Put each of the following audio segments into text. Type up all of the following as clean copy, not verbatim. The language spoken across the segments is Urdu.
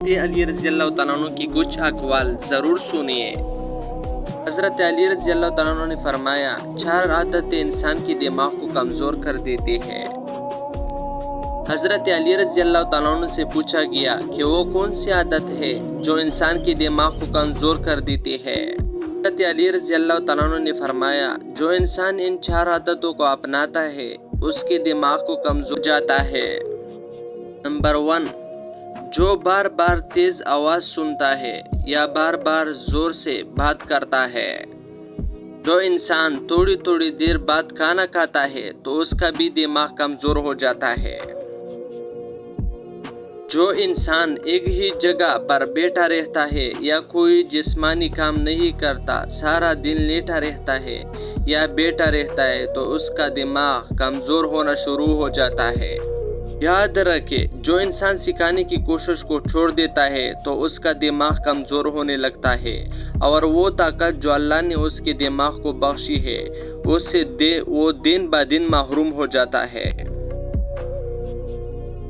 علی رضی اللہ تعالیٰ عنہ کی کچھ اقوال ضرور سنیے۔ حضرت علی رضی اللہ تعالیٰ عنہ نے فرمایا، 4 عادتیں انسان کے دماغ کو کمزور کر دیتی ہیں۔ حضرت علی رضی اللہ تعالیٰ عنہ سے پوچھا گیا کہ وہ کون سی عادت ہے جو انسان کے دماغ کو کمزور کر دیتی ہے۔ حضرت علی رضی اللہ تعالیٰ عنہ نے فرمایا، جو انسان ان 4 عادتوں کو اپناتا ہے اس کے دماغ کو کمزور جاتا ہے۔ نمبر 1، جو بار بار تیز آواز سنتا ہے یا بار بار زور سے بات کرتا ہے۔ جو انسان تھوڑی تھوڑی دیر بعد کھانا کھاتا ہے تو اس کا بھی دماغ کمزور ہو جاتا ہے۔ جو انسان ایک ہی جگہ پر بیٹھا رہتا ہے یا کوئی جسمانی کام نہیں کرتا، سارا دن لیٹا رہتا ہے یا بیٹھا رہتا ہے تو اس کا دماغ کمزور ہونا شروع ہو جاتا ہے۔ یاد رکھے، جو انسان سکھانے کی کوشش کو چھوڑ دیتا ہے تو اس کا دماغ کمزور ہونے لگتا ہے، اور وہ طاقت جو اللہ نے اس کے دماغ کو بخشی ہے اس سے وہ دن بہ دن محروم ہو جاتا ہے۔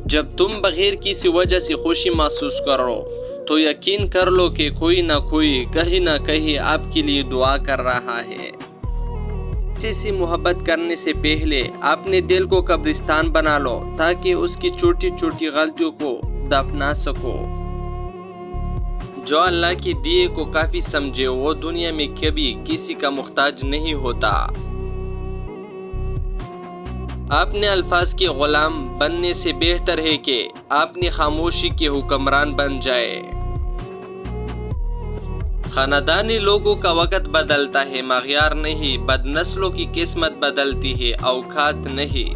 جب تم بغیر کسی وجہ سے خوشی محسوس کرو تو یقین کر لو کہ کوئی نہ کوئی کہیں نہ کہیں آپ کے لیے دعا کر رہا ہے۔ کسی سے محبت کرنے سے پہلے اپنے دل کو قبرستان بنا لو تاکہ اس کی چھوٹی چھوٹی غلطیوں کو دفنا سکو۔ جو اللہ کے دیے کو کافی سمجھے وہ دنیا میں کبھی کسی کا محتاج نہیں ہوتا۔ اپنے الفاظ کے غلام بننے سے بہتر ہے کہ اپنی خاموشی کے حکمران بن جائے۔ خاندانی لوگوں کا وقت بدلتا ہے مغیار نہیں، بد نسلوں کی قسمت بدلتی ہے اوقات نہیں۔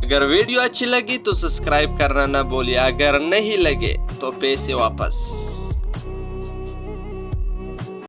اگر ویڈیو اچھی لگی تو سبسکرائب کرنا نہ بھولے، اگر نہیں لگے تو پیسے واپس۔